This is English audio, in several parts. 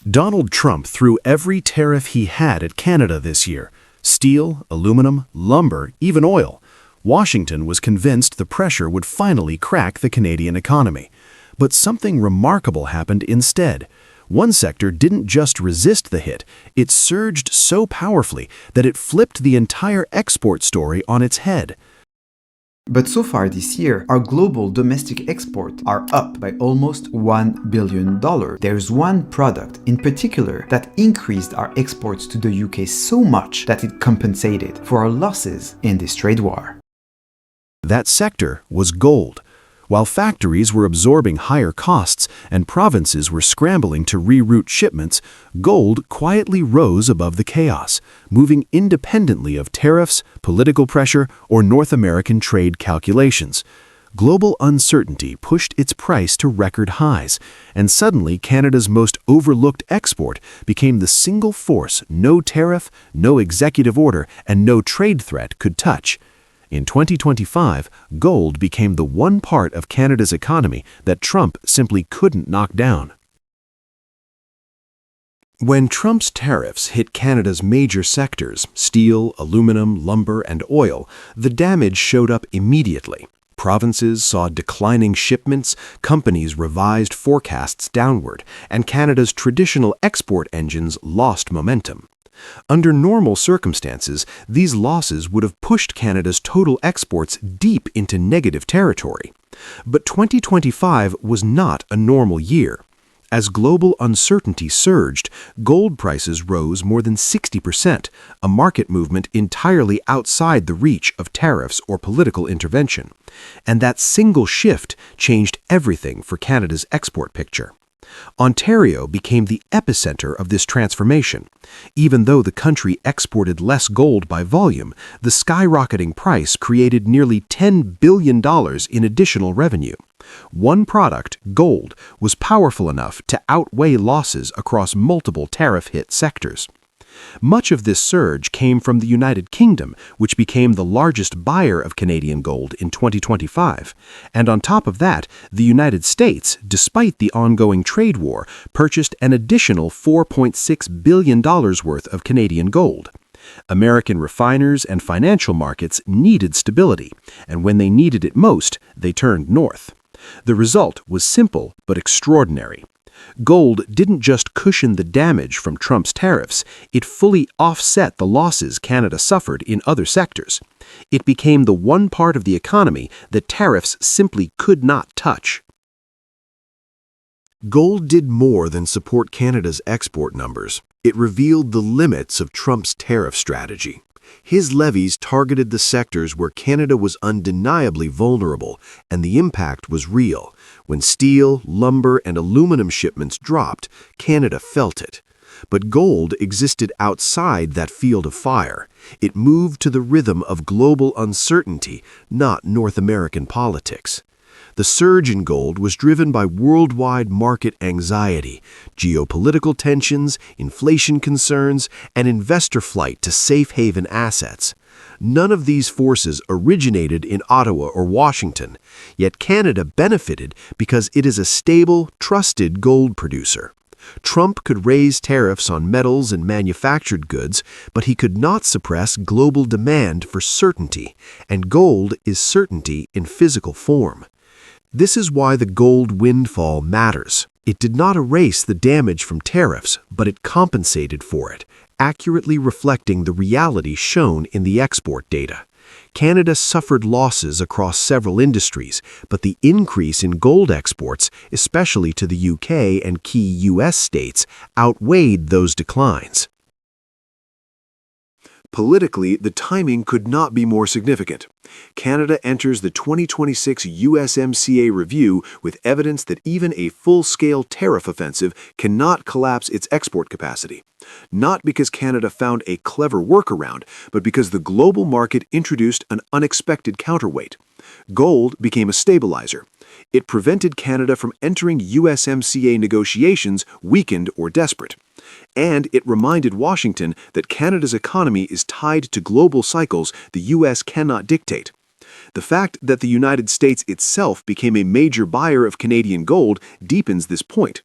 Donald Trump threw every tariff he had at Canada this year: steel, aluminum, lumber, even oil. Washington was convinced the pressure would finally crack the Canadian economy. But something remarkable happened instead. One sector didn't just resist the hit, it surged so powerfully that it flipped the entire export story on its head. But so far this year, our global domestic exports are up by almost $1 billion. There's one product in particular that increased our exports to the UK so much that it compensated for our losses in this trade war. That sector was gold. While factories were absorbing higher costs and provinces were scrambling to reroute shipments, gold quietly rose above the chaos, moving independently of tariffs, political pressure, or North American trade calculations. Global uncertainty pushed its price to record highs, and suddenly Canada's most overlooked export became the single force no tariff, no executive order, and no trade threat could touch. In 2025, gold became the one part of Canada's economy that Trump simply couldn't knock down. When Trump's tariffs hit Canada's major sectors, steel, aluminum, lumber, and oil, the damage showed up immediately. Provinces saw declining shipments, companies revised forecasts downward, and Canada's traditional export engines lost momentum. Under normal circumstances, these losses would have pushed Canada's total exports deep into negative territory. But 2025 was not a normal year. As global uncertainty surged, gold prices rose more than 60%, a market movement entirely outside the reach of tariffs or political intervention. And that single shift changed everything for Canada's export picture. Ontario became the epicenter of this transformation. Even though the country exported less gold by volume, the skyrocketing price created nearly $10 billion in additional revenue. One product, gold, was powerful enough to outweigh losses across multiple tariff-hit sectors. Much of this surge came from the United Kingdom, which became the largest buyer of Canadian gold in 2025. And on top of that, the United States, despite the ongoing trade war, purchased an additional $4.6 billion worth of Canadian gold. American refiners and financial markets needed stability, and when they needed it most, they turned north. The result was simple but extraordinary. Gold didn't just cushion the damage from Trump's tariffs, it fully offset the losses Canada suffered in other sectors. It became the one part of the economy that tariffs simply could not touch. Gold did more than support Canada's export numbers. It revealed the limits of Trump's tariff strategy. His levies targeted the sectors where Canada was undeniably vulnerable, and the impact was real. When steel, lumber, and aluminum shipments dropped, Canada felt it. But gold existed outside that field of fire. It moved to the rhythm of global uncertainty, not North American politics. The surge in gold was driven by worldwide market anxiety, geopolitical tensions, inflation concerns, and investor flight to safe haven assets. None of these forces originated in Ottawa or Washington, yet Canada benefited because it is a stable, trusted gold producer. Trump could raise tariffs on metals and manufactured goods, but he could not suppress global demand for certainty, and gold is certainty in physical form. This is why the gold windfall matters. It did not erase the damage from tariffs, but it compensated for it, accurately reflecting the reality shown in the export data. Canada suffered losses across several industries, but the increase in gold exports, especially to the UK and key US states, outweighed those declines. Politically, the timing could not be more significant. Canada enters the 2026 USMCA review with evidence that even a full-scale tariff offensive cannot collapse its export capacity. Not because Canada found a clever workaround, but because the global market introduced an unexpected counterweight. Gold became a stabilizer. It prevented Canada from entering USMCA negotiations weakened or desperate. And it reminded Washington that Canada's economy is tied to global cycles the U.S. cannot dictate. The fact that the United States itself became a major buyer of Canadian gold deepens this point.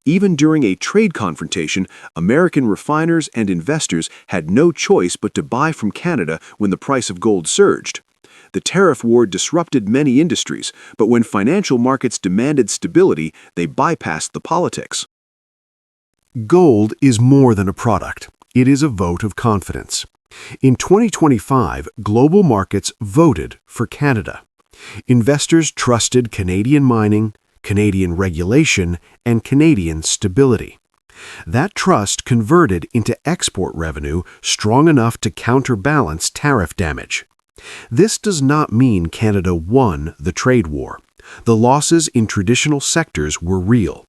Even during a trade confrontation, American refiners and investors had no choice but to buy from Canada when the price of gold surged. The tariff war disrupted many industries, but when financial markets demanded stability, they bypassed the politics. Gold is more than a product. It is a vote of confidence. In 2025, global markets voted for Canada. Investors trusted Canadian mining, Canadian regulation, and Canadian stability. That trust converted into export revenue strong enough to counterbalance tariff damage. This does not mean Canada won the trade war. The losses in traditional sectors were real.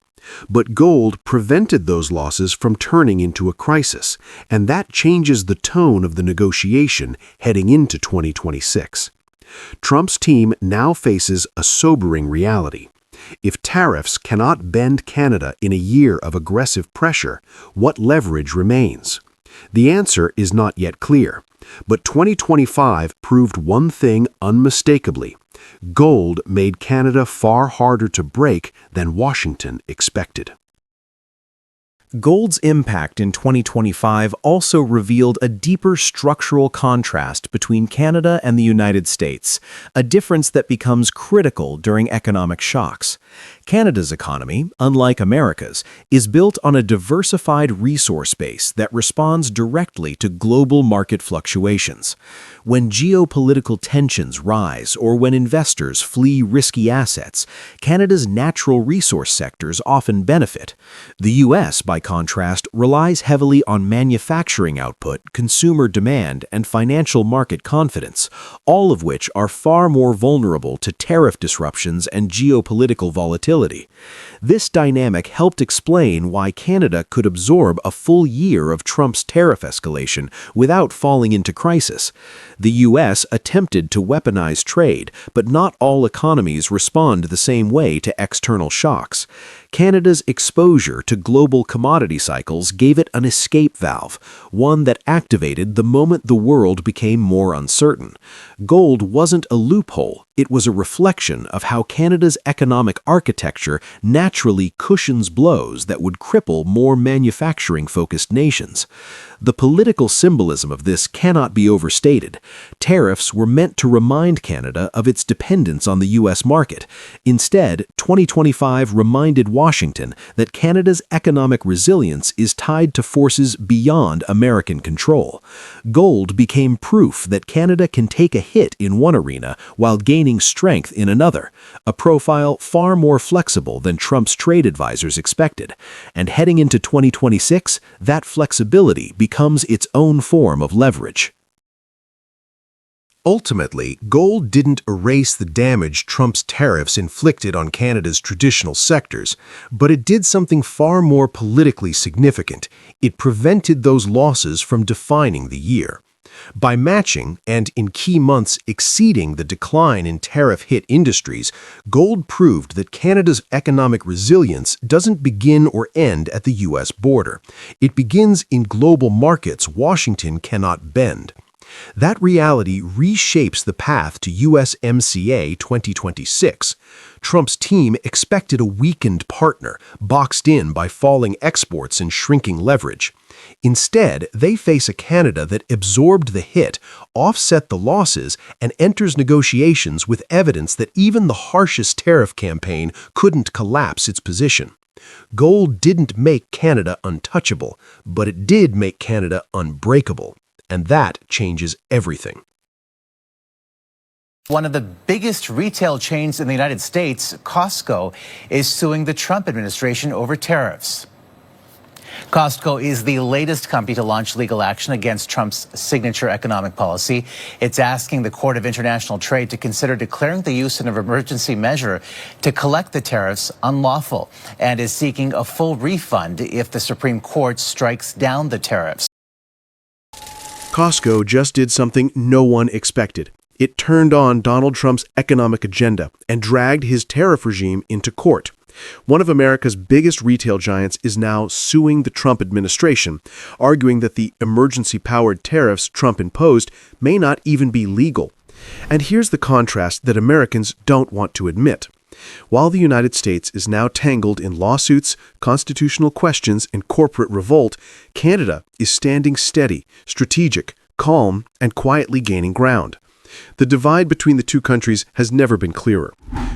But gold prevented those losses from turning into a crisis, and that changes the tone of the negotiation heading into 2026. Trump's team now faces a sobering reality. If tariffs cannot bend Canada in a year of aggressive pressure, what leverage remains? The answer is not yet clear, but 2025 proved one thing unmistakably. Gold made Canada far harder to break than Washington expected. Gold's impact in 2025 also revealed a deeper structural contrast between Canada and the United States, a difference that becomes critical during economic shocks. Canada's economy, unlike America's, is built on a diversified resource base that responds directly to global market fluctuations. When geopolitical tensions rise or when investors flee risky assets, Canada's natural resource sectors often benefit. The U.S., by contrast, relies heavily on manufacturing output, consumer demand, and financial market confidence, all of which are far more vulnerable to tariff disruptions and geopolitical volatility. This dynamic helped explain why Canada could absorb a full year of Trump's tariff escalation without falling into crisis. The U.S. attempted to weaponize trade, but not all economies respond the same way to external shocks. Canada's exposure to global commodity cycles gave it an escape valve, one that activated the moment the world became more uncertain. Gold wasn't a loophole, it was a reflection of how Canada's economic architecture naturally cushions blows that would cripple more manufacturing-focused nations. The political symbolism of this cannot be overstated. Tariffs were meant to remind Canada of its dependence on the U.S. market. Instead, 2025 reminded Washington that Canada's economic resilience is tied to forces beyond American control. Gold became proof that Canada can take a hit in one arena while gaining strength in another, a profile far more flexible than Trump's trade advisors expected. And heading into 2026, that flexibility becomes its own form of leverage. Ultimately, gold didn't erase the damage Trump's tariffs inflicted on Canada's traditional sectors, but it did something far more politically significant. It prevented those losses from defining the year. By matching, and in key months exceeding the decline in tariff-hit industries, gold proved that Canada's economic resilience doesn't begin or end at the U.S. border. It begins in global markets Washington cannot bend. That reality reshapes the path to USMCA 2026. Trump's team expected a weakened partner, boxed in by falling exports and shrinking leverage. Instead, they face a Canada that absorbed the hit, offset the losses, and enters negotiations with evidence that even the harshest tariff campaign couldn't collapse its position. Gold didn't make Canada untouchable, but it did make Canada unbreakable. And that changes everything. One of the biggest retail chains in the United States, Costco, is suing the Trump administration over tariffs. Costco is the latest company to launch legal action against Trump's signature economic policy. It's asking the Court of International Trade to consider declaring the use of an emergency measure to collect the tariffs unlawful, and is seeking a full refund if the Supreme Court strikes down the tariffs. Costco just did something no one expected. It turned on Donald Trump's economic agenda and dragged his tariff regime into court. One of America's biggest retail giants is now suing the Trump administration, arguing that the emergency-powered tariffs Trump imposed may not even be legal. And here's the contrast that Americans don't want to admit. While the United States is now tangled in lawsuits, constitutional questions, and corporate revolt, Canada is standing steady, strategic, calm, and quietly gaining ground. The divide between the two countries has never been clearer.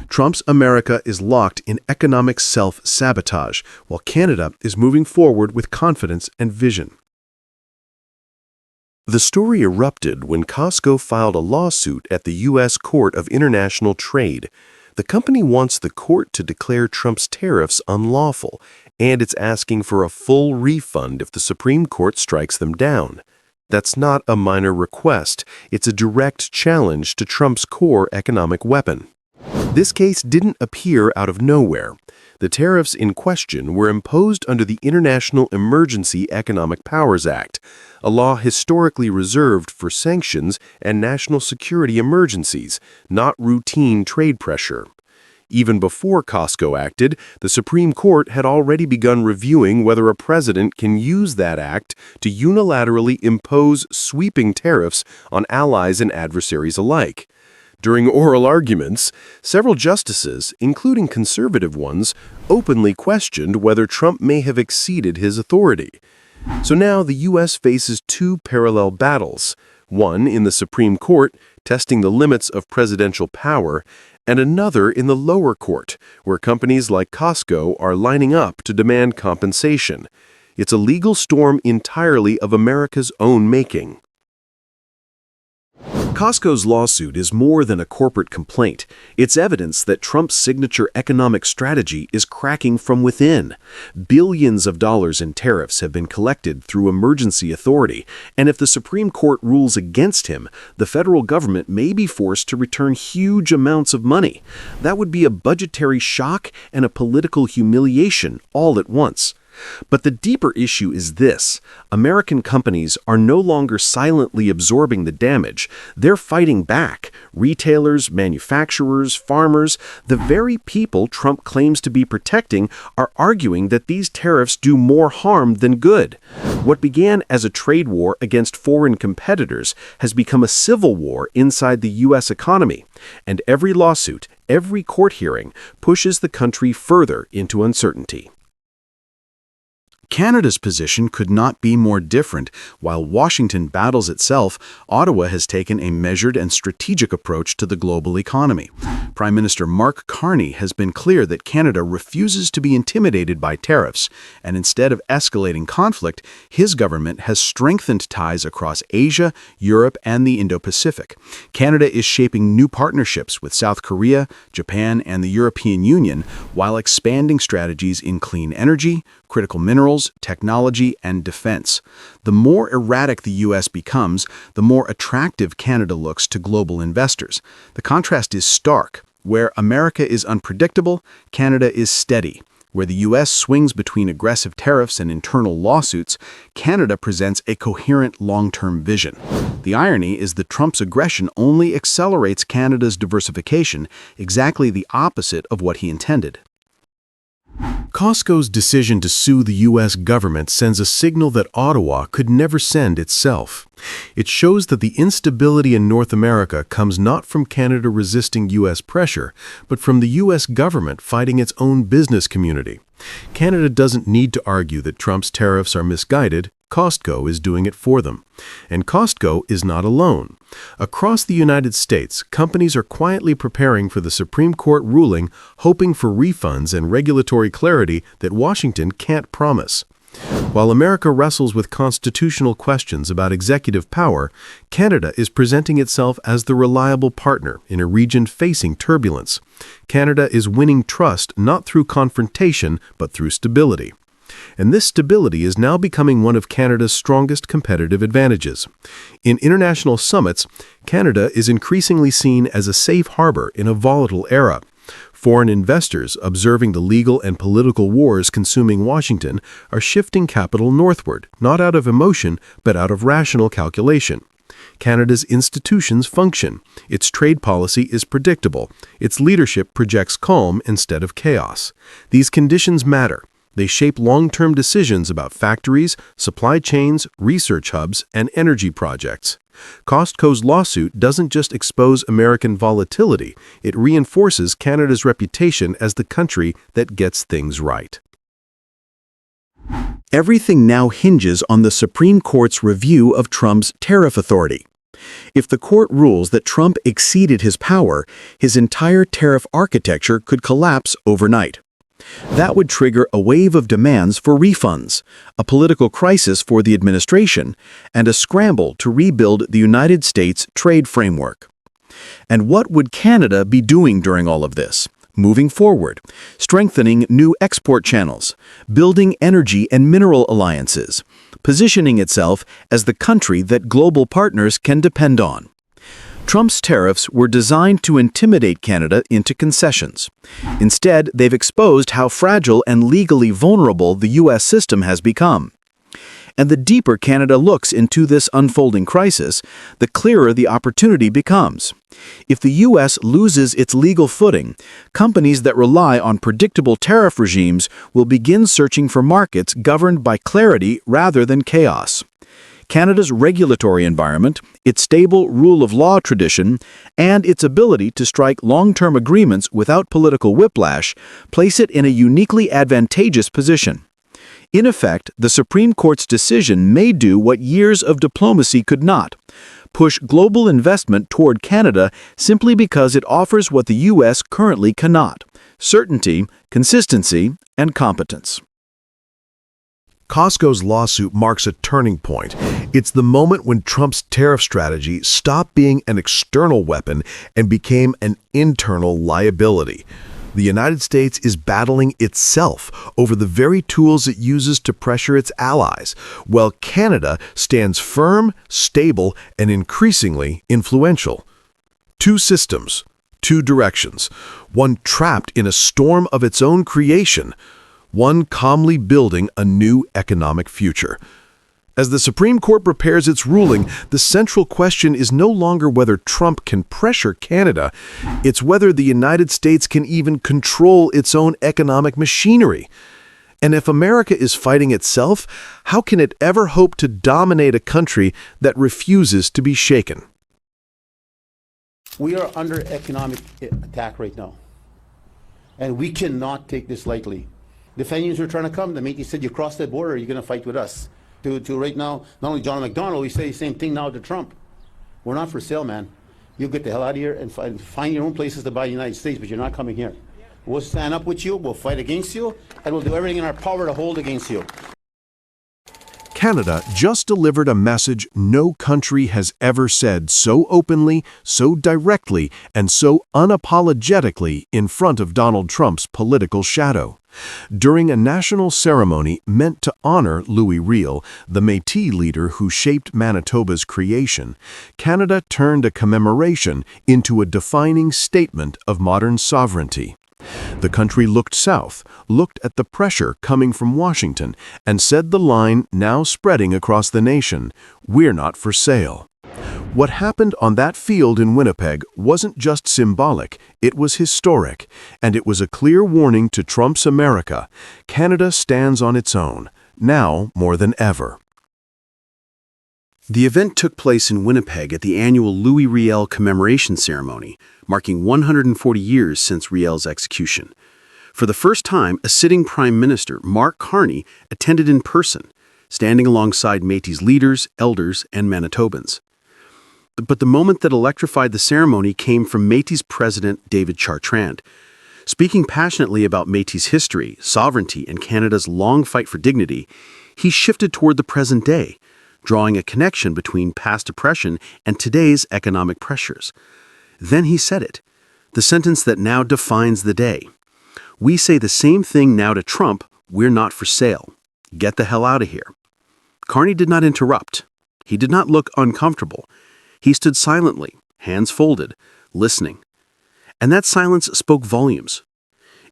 Trump's America is locked in economic self-sabotage, while Canada is moving forward with confidence and vision. The story erupted when Costco filed a lawsuit at the U.S. Court of International Trade. The company wants the court to declare Trump's tariffs unlawful, and it's asking for a full refund if the Supreme Court strikes them down. That's not a minor request. It's a direct challenge to Trump's core economic weapon. This case didn't appear out of nowhere. The tariffs in question were imposed under the International Emergency Economic Powers Act, a law historically reserved for sanctions and national security emergencies, not routine trade pressure. Even before Costco acted, the Supreme Court had already begun reviewing whether a president can use that act to unilaterally impose sweeping tariffs on allies and adversaries alike. During oral arguments, several justices, including conservative ones, openly questioned whether Trump may have exceeded his authority. So now the U.S. faces two parallel battles, one in the Supreme Court, testing the limits of presidential power, and another in the lower court, where companies like Costco are lining up to demand compensation. It's a legal storm entirely of America's own making. Costco's lawsuit is more than a corporate complaint. It's evidence that Trump's signature economic strategy is cracking from within. Billions of dollars in tariffs have been collected through emergency authority, and if the Supreme Court rules against him, the federal government may be forced to return huge amounts of money. That would be a budgetary shock and a political humiliation all at once. But the deeper issue is this: American companies are no longer silently absorbing the damage. They're fighting back. Retailers, manufacturers, farmers, the very people Trump claims to be protecting, are arguing that these tariffs do more harm than good. What began as a trade war against foreign competitors has become a civil war inside the U.S. economy. And every lawsuit, every court hearing, pushes the country further into uncertainty. Canada's position could not be more different. While Washington battles itself, Ottawa has taken a measured and strategic approach to the global economy. Prime Minister Mark Carney has been clear that Canada refuses to be intimidated by tariffs, and instead of escalating conflict, his government has strengthened ties across Asia, Europe, and the Indo-Pacific. Canada is shaping new partnerships with South Korea, Japan, and the European Union, while expanding strategies in clean energy, critical minerals, technology, and defense. The more erratic the U.S. becomes, the more attractive Canada looks to global investors. The contrast is stark. Where America is unpredictable, Canada is steady. Where the U.S. swings between aggressive tariffs and internal lawsuits, Canada presents a coherent long-term vision. The irony is that Trump's aggression only accelerates Canada's diversification, exactly the opposite of what he intended. Costco's decision to sue the U.S. government sends a signal that Ottawa could never send itself. It shows that the instability in North America comes not from Canada resisting U.S. pressure, but from the U.S. government fighting its own business community. Canada doesn't need to argue that Trump's tariffs are misguided. Costco is doing it for them. And Costco is not alone. Across the United States, companies are quietly preparing for the Supreme Court ruling, hoping for refunds and regulatory clarity that Washington can't promise. While America wrestles with constitutional questions about executive power, Canada is presenting itself as the reliable partner in a region facing turbulence. Canada is winning trust not through confrontation, but through stability. And this stability is now becoming one of Canada's strongest competitive advantages. In international summits, Canada is increasingly seen as a safe harbor in a volatile era. Foreign investors, observing the legal and political wars consuming Washington, are shifting capital northward, not out of emotion, but out of rational calculation. Canada's institutions function. Its trade policy is predictable. Its leadership projects calm instead of chaos. These conditions matter. They shape long-term decisions about factories, supply chains, research hubs, and energy projects. Costco's lawsuit doesn't just expose American volatility, it reinforces Canada's reputation as the country that gets things right. Everything now hinges on the Supreme Court's review of Trump's tariff authority. If the court rules that Trump exceeded his power, his entire tariff architecture could collapse overnight. That would trigger a wave of demands for refunds, a political crisis for the administration, and a scramble to rebuild the United States trade framework. And what would Canada be doing during all of this? Moving forward, strengthening new export channels, building energy and mineral alliances, positioning itself as the country that global partners can depend on. Trump's tariffs were designed to intimidate Canada into concessions. Instead, they've exposed how fragile and legally vulnerable the U.S. system has become. And the deeper Canada looks into this unfolding crisis, the clearer the opportunity becomes. If the U.S. loses its legal footing, companies that rely on predictable tariff regimes will begin searching for markets governed by clarity rather than chaos. Canada's regulatory environment, its stable rule of law tradition, and its ability to strike long-term agreements without political whiplash place it in a uniquely advantageous position. In effect, the Supreme Court's decision may do what years of diplomacy could not: push global investment toward Canada simply because it offers what the U.S. currently cannot: certainty, consistency, and competence. Costco's lawsuit marks a turning point. It's the moment when Trump's tariff strategy stopped being an external weapon and became an internal liability. The United States is battling itself over the very tools it uses to pressure its allies, while Canada stands firm, stable, and increasingly influential. Two systems, two directions, one trapped in a storm of its own creation, one calmly building a new economic future. As the Supreme Court prepares its ruling, the central question is no longer whether Trump can pressure Canada, it's whether the United States can even control its own economic machinery. And if America is fighting itself, how can it ever hope to dominate a country that refuses to be shaken? We are under economic attack right now, and we cannot take this lightly. The Fenians are trying to come. The Métis said, you cross that border, you're going to fight with us. To right now, not only John McDonnell, we say the same thing now to Trump. We're not for sale, man. You get the hell out of here and find your own places to buy in the United States, but you're not coming here. We'll stand up with you, we'll fight against you, and we'll do everything in our power to hold against you. Canada just delivered a message no country has ever said so openly, so directly, and so unapologetically in front of Donald Trump's political shadow. During a national ceremony meant to honor Louis Riel, the Métis leader who shaped Manitoba's creation, Canada turned a commemoration into a defining statement of modern sovereignty. The country looked south, looked at the pressure coming from Washington, and said the line now spreading across the nation, "We're not for sale." What happened on that field in Winnipeg wasn't just symbolic, it was historic, and it was a clear warning to Trump's America. Canada stands on its own, now more than ever. The event took place in Winnipeg at the annual Louis Riel commemoration ceremony, marking 140 years since Riel's execution. For the first time, a sitting Prime Minister, Mark Carney, attended in person, standing alongside Métis leaders, elders, and Manitobans. But the moment that electrified the ceremony came from Métis President David Chartrand. Speaking passionately about Métis history, sovereignty, and Canada's long fight for dignity, he shifted toward the present day, drawing a connection between past oppression and today's economic pressures. Then he said it, the sentence that now defines the day. We say the same thing now to Trump, we're not for sale. Get the hell out of here. Carney did not interrupt. He did not look uncomfortable. He stood silently, hands folded, listening. And that silence spoke volumes.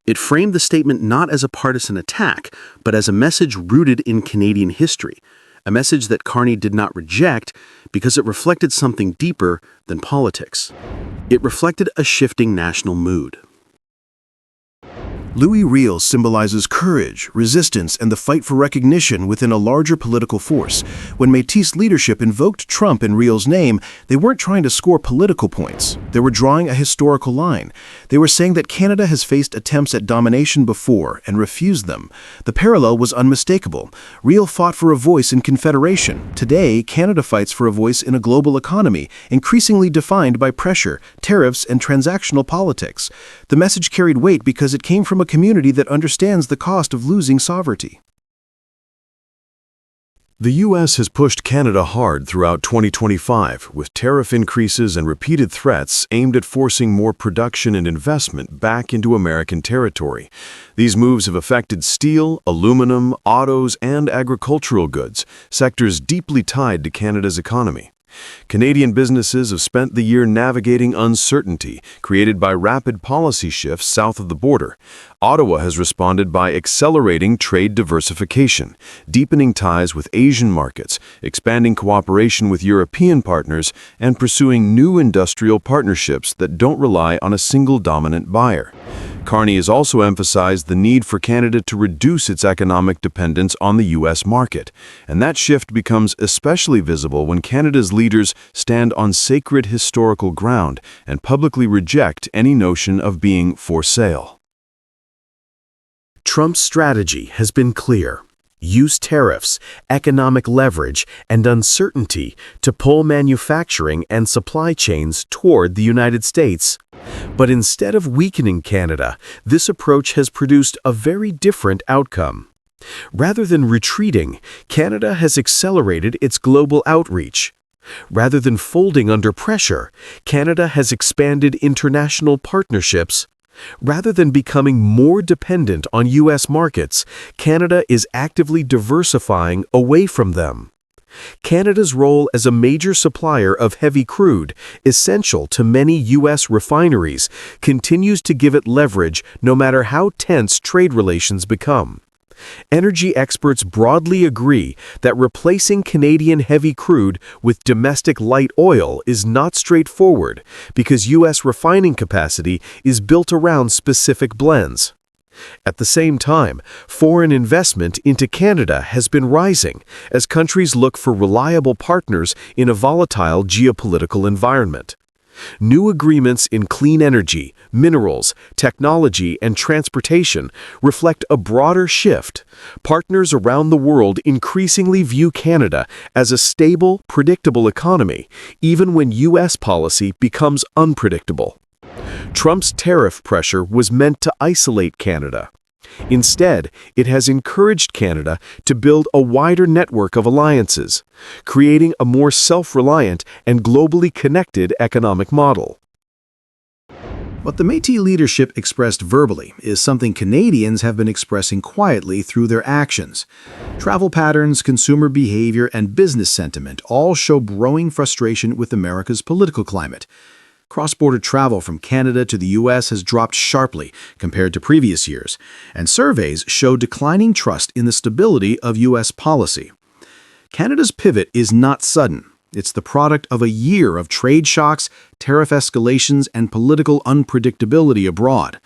It framed the statement not as a partisan attack, but as a message rooted in Canadian history, a message that Carney did not reject because it reflected something deeper than politics. It reflected a shifting national mood. Louis Riel symbolizes courage, resistance, and the fight for recognition within a larger political force. When Métis leadership invoked Trump in Riel's name, they weren't trying to score political points. They were drawing a historical line. They were saying that Canada has faced attempts at domination before and refused them. The parallel was unmistakable. Riel fought for a voice in Confederation. Today, Canada fights for a voice in a global economy, increasingly defined by pressure, tariffs, and transactional politics. The message carried weight because it came from a community that understands the cost of losing sovereignty. The U.S. has pushed Canada hard throughout 2025, with tariff increases and repeated threats aimed at forcing more production and investment back into American territory. These moves have affected steel, aluminum, autos, and agricultural goods, sectors deeply tied to Canada's economy. Canadian businesses have spent the year navigating uncertainty created by rapid policy shifts south of the border. Ottawa has responded by accelerating trade diversification, deepening ties with Asian markets, expanding cooperation with European partners, and pursuing new industrial partnerships that don't rely on a single dominant buyer. Carney has also emphasized the need for Canada to reduce its economic dependence on the U.S. market, and that shift becomes especially visible when Canada's leaders stand on sacred historical ground and publicly reject any notion of being for sale. Trump's strategy has been clear. Use tariffs, economic leverage, and uncertainty to pull manufacturing and supply chains toward the United States. But instead of weakening Canada, this approach has produced a very different outcome. Rather than retreating, Canada has accelerated its global outreach. Rather than folding under pressure, Canada has expanded international partnerships. Rather than becoming more dependent on U.S. markets, Canada is actively diversifying away from them. Canada's role as a major supplier of heavy crude, essential to many U.S. refineries, continues to give it leverage no matter how tense trade relations become. Energy experts broadly agree that replacing Canadian heavy crude with domestic light oil is not straightforward because U.S. refining capacity is built around specific blends. At the same time, foreign investment into Canada has been rising as countries look for reliable partners in a volatile geopolitical environment. New agreements in clean energy, minerals, technology, and transportation reflect a broader shift. Partners around the world increasingly view Canada as a stable, predictable economy, even when U.S. policy becomes unpredictable. Trump's tariff pressure was meant to isolate Canada. Instead, it has encouraged Canada to build a wider network of alliances, creating a more self-reliant and globally connected economic model. What the Métis leadership expressed verbally is something Canadians have been expressing quietly through their actions. Travel patterns, consumer behavior, and business sentiment all show growing frustration with America's political climate. Cross-border travel from Canada to the U.S. has dropped sharply compared to previous years, and surveys show declining trust in the stability of U.S. policy. Canada's pivot is not sudden. It's the product of a year of trade shocks, tariff escalations, and political unpredictability abroad.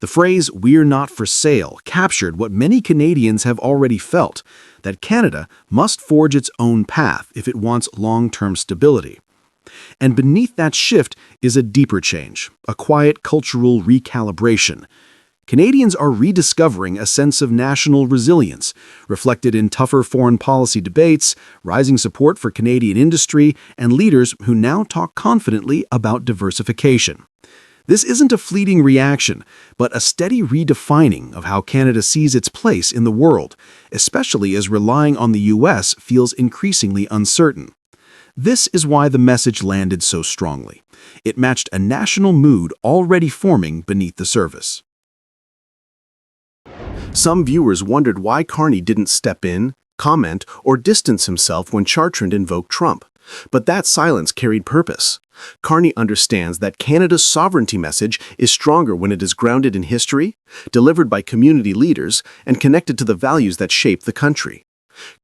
The phrase, "we're not for sale," captured what many Canadians have already felt, that Canada must forge its own path if it wants long-term stability. And beneath that shift is a deeper change, a quiet cultural recalibration. Canadians are rediscovering a sense of national resilience, reflected in tougher foreign policy debates, rising support for Canadian industry, and leaders who now talk confidently about diversification. This isn't a fleeting reaction, but a steady redefining of how Canada sees its place in the world, especially as relying on the U.S. feels increasingly uncertain. This is why the message landed so strongly. It matched a national mood already forming beneath the surface. Some viewers wondered why Carney didn't step in, comment, or distance himself when Chartrand invoked Trump. But that silence carried purpose. Carney understands that Canada's sovereignty message is stronger when it is grounded in history, delivered by community leaders, and connected to the values that shape the country.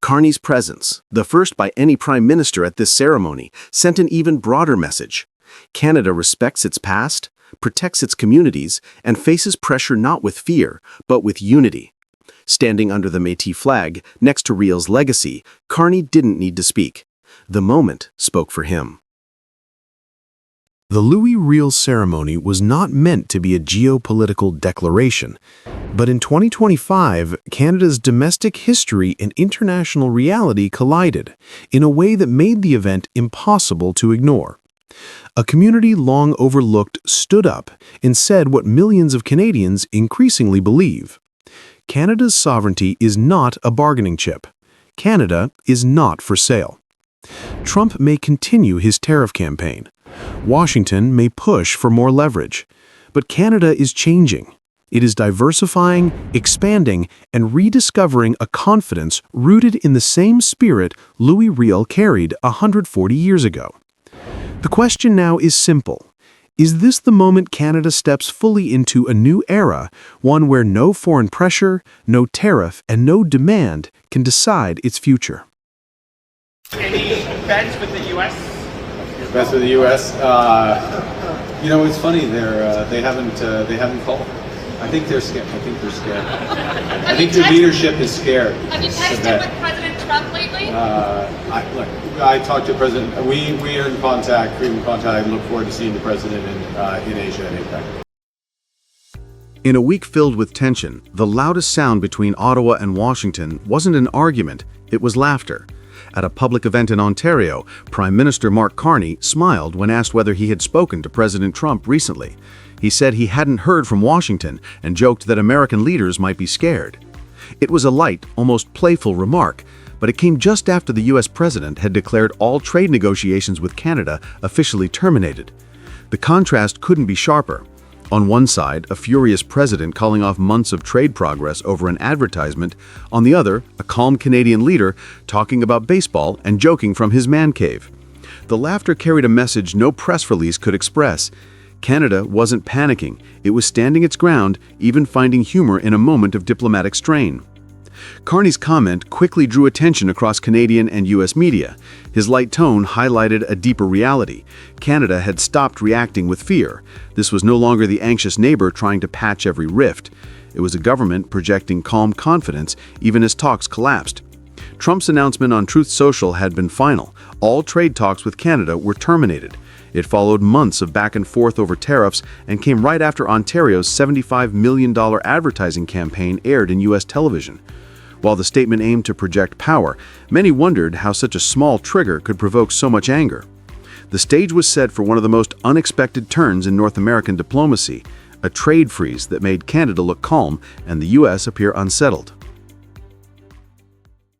Carney's presence, the first by any prime minister at this ceremony, sent an even broader message. Canada respects its past, protects its communities, and faces pressure not with fear, but with unity. Standing under the Métis flag, next to Riel's legacy, Carney didn't need to speak. The moment spoke for him. The Louis Riel ceremony was not meant to be a geopolitical declaration, but in 2025, Canada's domestic history and international reality collided in a way that made the event impossible to ignore. A community long overlooked stood up and said what millions of Canadians increasingly believe. Canada's sovereignty is not a bargaining chip. Canada is not for sale. Trump may continue his tariff campaign. Washington may push for more leverage. But Canada is changing. It is diversifying, expanding, and rediscovering a confidence rooted in the same spirit Louis Riel carried 140 years ago. The question now is simple. Is this the moment Canada steps fully into a new era, one where no foreign pressure, no tariff, and no demand can decide its future? Any bets with the U.S.? Bets with the U.S. You know, it's funny. They haven't called. I think they're scared. I think the leadership is scared. Have you texted with President Trump lately? I talked to President. We are in contact, frequent contact. I look forward to seeing the president in Asia and APEC. In a week filled with tension, the loudest sound between Ottawa and Washington wasn't an argument, it was laughter. At a public event in Ontario, Prime Minister Mark Carney smiled when asked whether he had spoken to President Trump recently. He said he hadn't heard from Washington and joked that American leaders might be scared. It was a light, almost playful remark, but it came just after the U.S. president had declared all trade negotiations with Canada officially terminated. The contrast couldn't be sharper. On one side, a furious president calling off months of trade progress over an advertisement. On the other, a calm Canadian leader talking about baseball and joking from his man cave. The laughter carried a message no press release could express. Canada wasn't panicking. It was standing its ground, even finding humor in a moment of diplomatic strain. Carney's comment quickly drew attention across Canadian and U.S. media. His light tone highlighted a deeper reality. Canada had stopped reacting with fear. This was no longer the anxious neighbor trying to patch every rift. It was a government projecting calm confidence even as talks collapsed. Trump's announcement on Truth Social had been final. All trade talks with Canada were terminated. It followed months of back and forth over tariffs and came right after Ontario's $75 million advertising campaign aired in U.S. television. While the statement aimed to project power, many wondered how such a small trigger could provoke so much anger. The stage was set for one of the most unexpected turns in North American diplomacy, a trade freeze that made Canada look calm and the U.S. appear unsettled.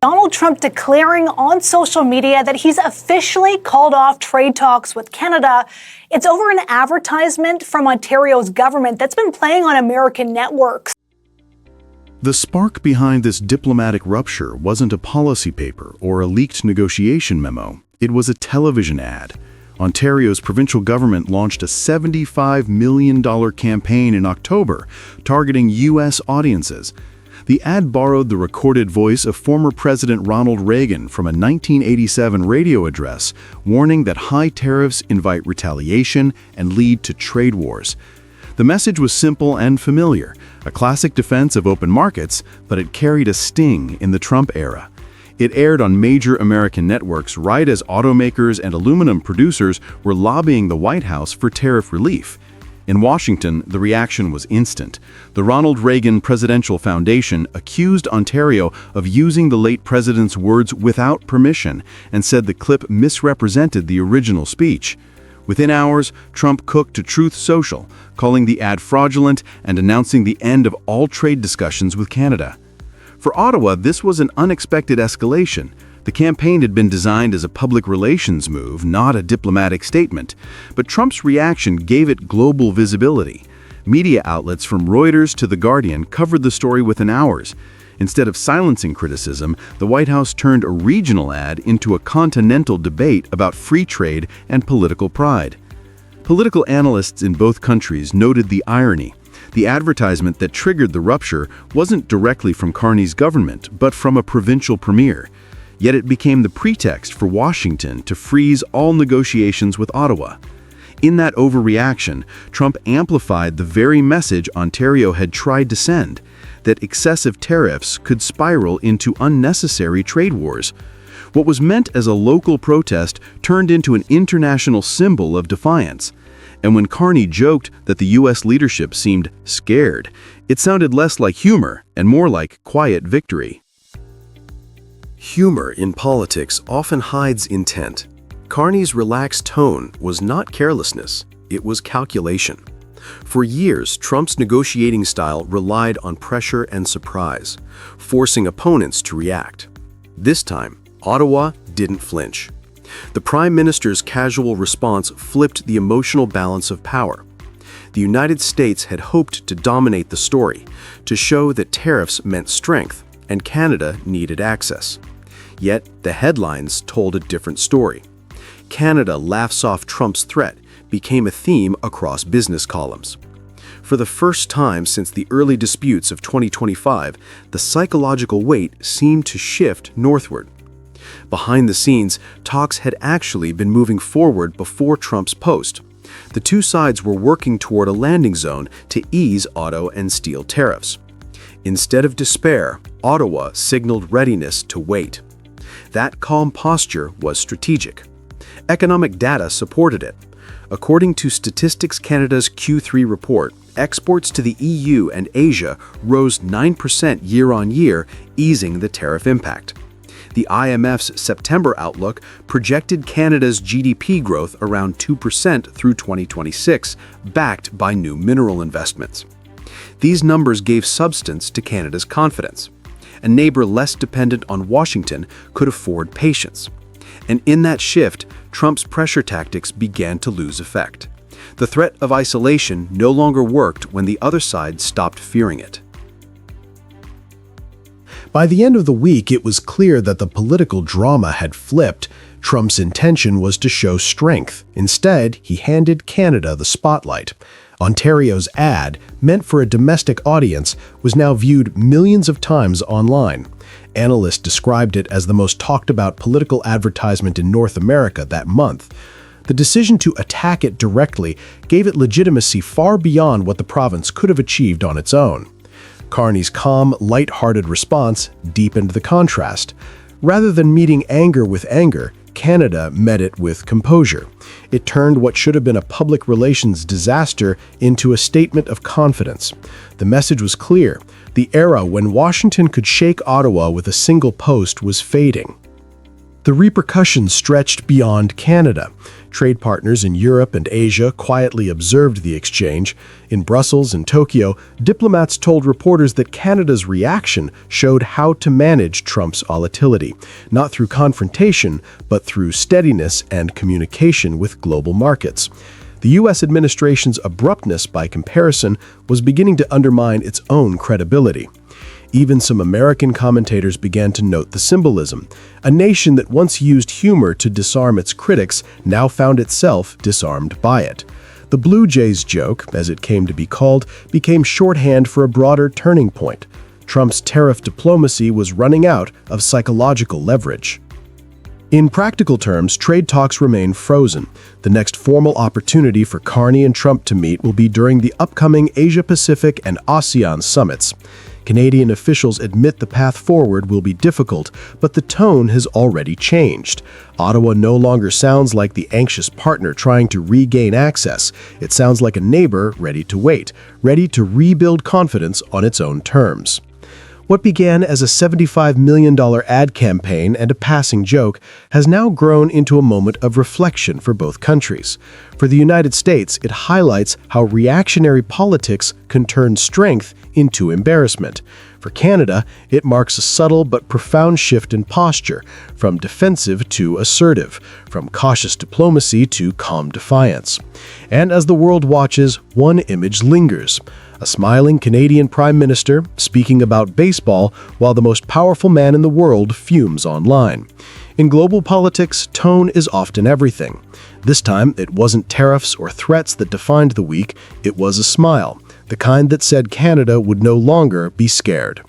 Donald Trump declaring on social media that he's officially called off trade talks with Canada. It's over an advertisement from Ontario's government that's been playing on American networks. The spark behind this diplomatic rupture wasn't a policy paper or a leaked negotiation memo. It was a television ad. Ontario's provincial government launched a $75 million campaign in October, targeting U.S. audiences. The ad borrowed the recorded voice of former President Ronald Reagan from a 1987 radio address, warning that high tariffs invite retaliation and lead to trade wars. The message was simple and familiar, a classic defense of open markets, but it carried a sting in the Trump era. It aired on major American networks right as automakers and aluminum producers were lobbying the White House for tariff relief. In Washington, the reaction was instant. The Ronald Reagan Presidential Foundation accused Ontario of using the late president's words without permission and said the clip misrepresented the original speech. Within hours, Trump cooked to Truth Social, calling the ad fraudulent and announcing the end of all trade discussions with Canada. For Ottawa, this was an unexpected escalation. The campaign had been designed as a public relations move, not a diplomatic statement, but Trump's reaction gave it global visibility. Media outlets from Reuters to The Guardian covered the story within hours. Instead of silencing criticism, the White House turned a regional ad into a continental debate about free trade and political pride. Political analysts in both countries noted the irony. The advertisement that triggered the rupture wasn't directly from Carney's government, but from a provincial premier. Yet it became the pretext for Washington to freeze all negotiations with Ottawa. In that overreaction, Trump amplified the very message Ontario had tried to send, that excessive tariffs could spiral into unnecessary trade wars. What was meant as a local protest turned into an international symbol of defiance. And when Carney joked that the U.S. leadership seemed scared, it sounded less like humor and more like quiet victory. Humor in politics often hides intent. Carney's relaxed tone was not carelessness, it was calculation. For years, Trump's negotiating style relied on pressure and surprise, forcing opponents to react. This time, Ottawa didn't flinch. The Prime Minister's casual response flipped the emotional balance of power. The United States had hoped to dominate the story, to show that tariffs meant strength and Canada needed access. Yet, the headlines told a different story. Canada laughs off Trump's threat became a theme across business columns. For the first time since the early disputes of 2025, the psychological weight seemed to shift northward. Behind the scenes, talks had actually been moving forward before Trump's post. The two sides were working toward a landing zone to ease auto and steel tariffs. Instead of despair, Ottawa signaled readiness to wait. That calm posture was strategic. Economic data supported it. According to Statistics Canada's Q3 report, exports to the EU and Asia rose 9% year-on-year, easing the tariff impact. The IMF's September outlook projected Canada's GDP growth around 2% through 2026, backed by new mineral investments. These numbers gave substance to Canada's confidence. A neighbor less dependent on Washington could afford patience. And in that shift, Trump's pressure tactics began to lose effect. The threat of isolation no longer worked when the other side stopped fearing it. By the end of the week, it was clear that the political drama had flipped. Trump's intention was to show strength. Instead, he handed Canada the spotlight. Ontario's ad, meant for a domestic audience, was now viewed millions of times online. Analysts described it as the most talked-about political advertisement in North America that month. The decision to attack it directly gave it legitimacy far beyond what the province could have achieved on its own. Carney's calm, light-hearted response deepened the contrast. Rather than meeting anger with anger, Canada met it with composure. It turned what should have been a public relations disaster into a statement of confidence. The message was clear. The era when Washington could shake Ottawa with a single post was fading. The repercussions stretched beyond Canada. Trade partners in Europe and Asia quietly observed the exchange. In Brussels and Tokyo, diplomats told reporters that Canada's reaction showed how to manage Trump's volatility, not through confrontation, but through steadiness and communication with global markets. The U.S. administration's abruptness, by comparison, was beginning to undermine its own credibility. Even some American commentators began to note the symbolism. A nation that once used humor to disarm its critics now found itself disarmed by it. The Blue Jays joke, as it came to be called, became shorthand for a broader turning point. Trump's tariff diplomacy was running out of psychological leverage. In practical terms, trade talks remain frozen. The next formal opportunity for Carney and Trump to meet will be during the upcoming Asia-Pacific and ASEAN summits. Canadian officials admit the path forward will be difficult, but the tone has already changed. Ottawa no longer sounds like the anxious partner trying to regain access. It sounds like a neighbor ready to wait, ready to rebuild confidence on its own terms. What began as a $75 million ad campaign and a passing joke has now grown into a moment of reflection for both countries. For the United States, it highlights how reactionary politics can turn strength into embarrassment. For Canada, it marks a subtle but profound shift in posture, from defensive to assertive, from cautious diplomacy to calm defiance. And as the world watches, one image lingers. A smiling Canadian Prime Minister speaking about baseball while the most powerful man in the world fumes online. In global politics, tone is often everything. This time, it wasn't tariffs or threats that defined the week, it was a smile, the kind that said Canada would no longer be scared.